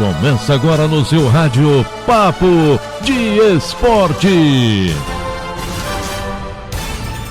Começa agora no seu rádio Papo de Esporte.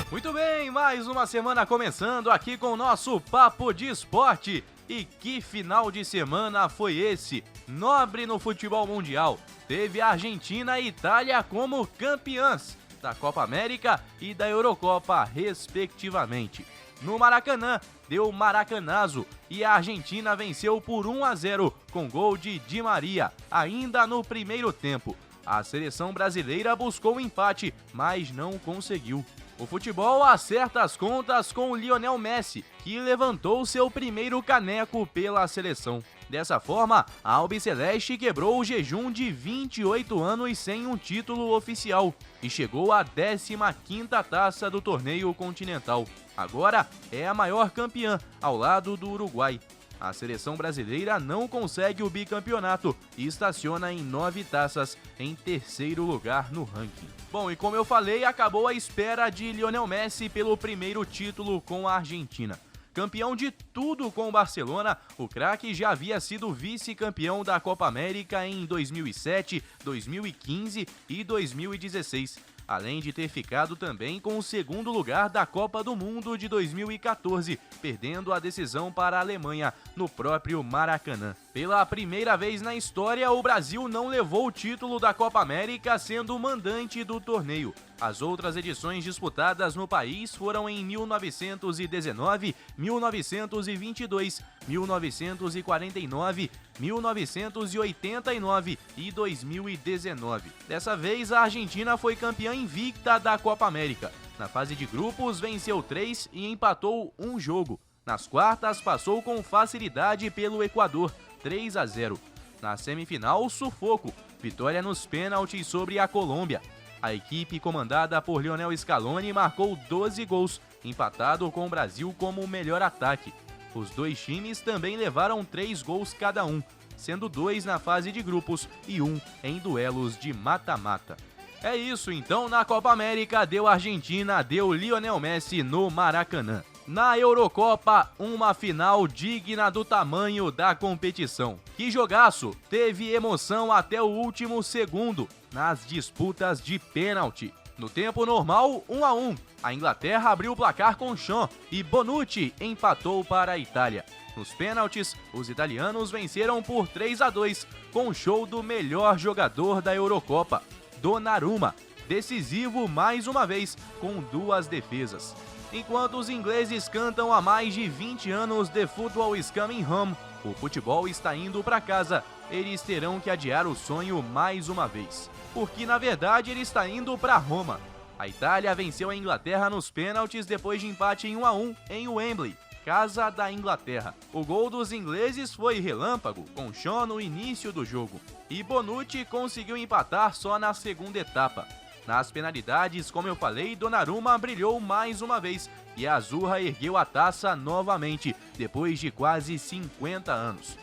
Muito bem, mais uma semana começando aqui com o nosso Papo de Esporte. E que final de semana foi esse? Nobre no futebol mundial. Teve a Argentina e Itália como campeãs da Copa América e da Eurocopa, respectivamente. No Maracanã, deu maracanazo e a Argentina venceu por 1-0 com gol de Di Maria, ainda no primeiro tempo. A seleção brasileira buscou o empate, mas não conseguiu. O futebol acerta as contas com o Lionel Messi, que levantou seu primeiro caneco pela seleção. Dessa forma, a Albiceleste quebrou o jejum de 28 anos sem um título oficial e chegou à 15ª taça do torneio continental. Agora é a maior campeã, ao lado do Uruguai. A seleção brasileira não consegue o bicampeonato e estaciona em 9 taças, em terceiro lugar no ranking. Bom, e como eu falei, acabou a espera de Lionel Messi pelo primeiro título com a Argentina. Campeão de tudo com o Barcelona, o craque já havia sido vice-campeão da Copa América em 2007, 2015 e 2016. Além de ter ficado também com o segundo lugar da Copa do Mundo de 2014, perdendo a decisão para a Alemanha no próprio Maracanã. Pela primeira vez na história, o Brasil não levou o título da Copa América sendo o mandante do torneio. As outras edições disputadas no país foram em 1919, 1922, 1949, 1989 e 2019. Dessa vez, a Argentina foi campeã invicta da Copa América. Na fase de grupos, venceu 3 e empatou 1 jogo. Nas quartas, passou com facilidade pelo Equador, 3-0. Na semifinal, sufoco, vitória nos pênaltis sobre a Colômbia. A equipe comandada por Lionel Scaloni marcou 12 gols, empatado com o Brasil como o melhor ataque. Os dois times também levaram 3 gols cada um, sendo 2 na fase de grupos e 1 em duelos de mata-mata. É isso, então na Copa América deu Argentina, deu Lionel Messi no Maracanã. Na Eurocopa, uma final digna do tamanho da competição. Que jogaço! Teve emoção até o último segundo nas disputas de pênalti. No tempo normal, 1-1. A Inglaterra abriu o placar com Sean e Bonucci empatou para a Itália. Nos pênaltis, os italianos venceram por 3-2 com o show do melhor jogador da Eurocopa, Donnarumma, decisivo mais uma vez com 2 defesas. Enquanto os ingleses cantam há mais de 20 anos The Football is Coming Home, o futebol está indo para casa, eles terão que adiar o sonho mais uma vez. Porque na verdade ele está indo para Roma. A Itália venceu a Inglaterra nos pênaltis depois de empate em 1-1 em Wembley, casa da Inglaterra. O gol dos ingleses foi relâmpago, com Sean no início do jogo. E Bonucci conseguiu empatar só na segunda etapa. Nas penalidades, como eu falei, Donnarumma brilhou mais uma vez e a Azurra ergueu a taça novamente, depois de quase 50 anos.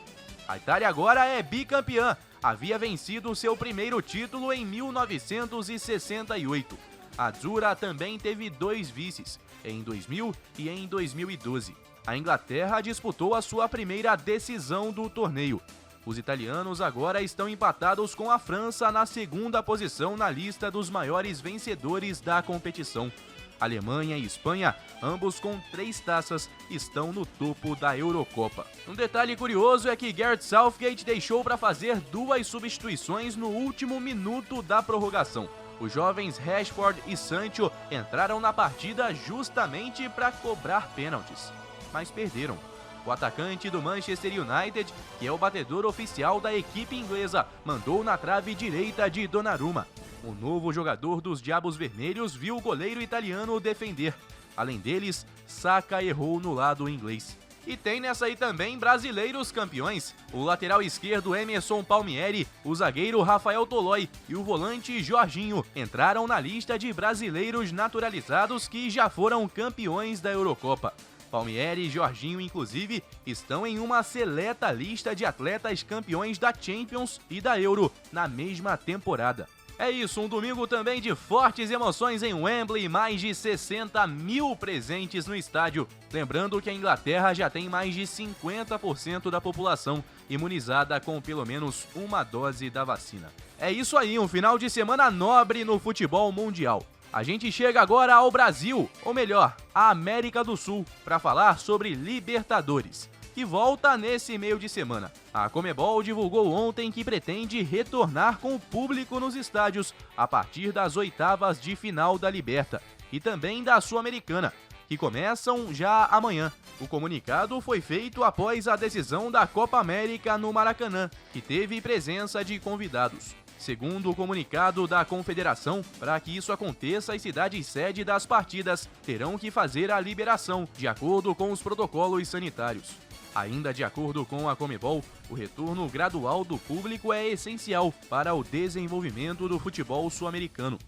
A Itália agora é bicampeã, havia vencido seu primeiro título em 1968. A Azzurra também teve 2 vices, em 2000 e em 2012. A Inglaterra disputou a sua primeira decisão do torneio. Os italianos agora estão empatados com a França na segunda posição na lista dos maiores vencedores da competição. Alemanha e Espanha, ambos com 3 taças, estão no topo da Eurocopa. Um detalhe curioso é que Gareth Southgate deixou para fazer 2 substituições no último minuto da prorrogação. Os jovens Rashford e Sancho entraram na partida justamente para cobrar pênaltis, mas perderam. O atacante do Manchester United, que é o batedor oficial da equipe inglesa, mandou na trave direita de Donnarumma. O novo jogador dos Diabos Vermelhos viu o goleiro italiano defender. Além deles, Saka errou no lado inglês. E tem nessa aí também brasileiros campeões. O lateral esquerdo Emerson Palmieri, o zagueiro Rafael Tolói e o volante Jorginho entraram na lista de brasileiros naturalizados que já foram campeões da Eurocopa. Palmieri e Jorginho, inclusive, estão em uma seleta lista de atletas campeões da Champions e da Euro na mesma temporada. É isso, um domingo também de fortes emoções em Wembley, mais de 60 mil presentes no estádio. Lembrando que a Inglaterra já tem mais de 50% da população imunizada com pelo menos uma dose da vacina. É isso aí, um final de semana nobre no futebol mundial. A gente chega agora ao Brasil, ou melhor, à América do Sul, para falar sobre Libertadores, que volta nesse meio de semana. A Conmebol divulgou ontem que pretende retornar com o público nos estádios a partir das oitavas de final da Liberta e também da Sul-Americana, que começam já amanhã. O comunicado foi feito após a decisão da Copa América no Maracanã, que teve presença de convidados. Segundo o comunicado da Confederação, para que isso aconteça, as cidades sede das partidas terão que fazer a liberação, de acordo com os protocolos sanitários. Ainda de acordo com a Conmebol, o retorno gradual do público é essencial para o desenvolvimento do futebol sul-americano.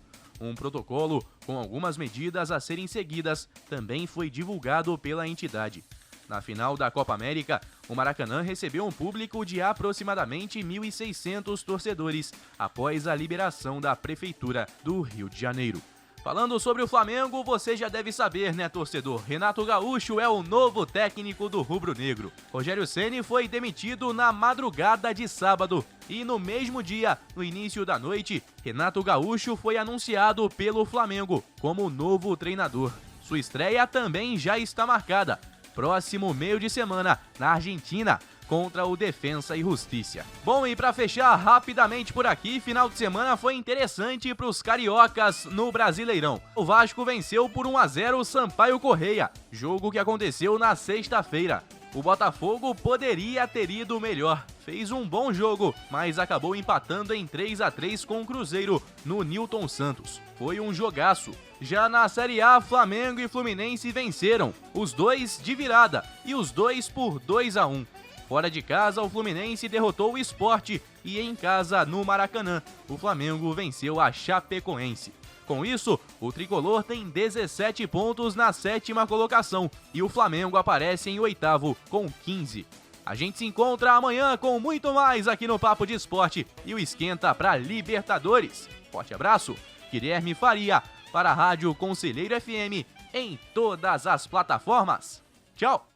Um protocolo com algumas medidas a serem seguidas também foi divulgado pela entidade. Na final da Copa América, o Maracanã recebeu um público de aproximadamente 1.600 torcedores após a liberação da Prefeitura do Rio de Janeiro. Falando sobre o Flamengo, você já deve saber, né, torcedor? Renato Gaúcho é o novo técnico do rubro-negro. Rogério Ceni foi demitido na madrugada de sábado e no mesmo dia, no início da noite, Renato Gaúcho foi anunciado pelo Flamengo como novo treinador. Sua estreia também já está marcada. Próximo meio de semana, na Argentina, contra o Defensa e Justiça. Bom, e para fechar rapidamente por aqui, final de semana foi interessante para os cariocas no Brasileirão. O Vasco venceu por 1-0 o Sampaio Corrêa, jogo que aconteceu na sexta-feira. O Botafogo poderia ter ido melhor, fez um bom jogo, mas acabou empatando em 3-3 com o Cruzeiro no Newton Santos. Foi um jogaço. Já na Série A, Flamengo e Fluminense venceram, os dois de virada e os dois por 2-1. Fora de casa, o Fluminense derrotou o Sport e em casa, no Maracanã, o Flamengo venceu a Chapecoense. Com isso, o tricolor tem 17 pontos na 7ª colocação e o Flamengo aparece em 8º com 15. A gente se encontra amanhã com muito mais aqui no Papo de Esporte e o esquenta para Libertadores. Forte abraço, Guilherme Faria para a Rádio Conselheiro FM em todas as plataformas. Tchau!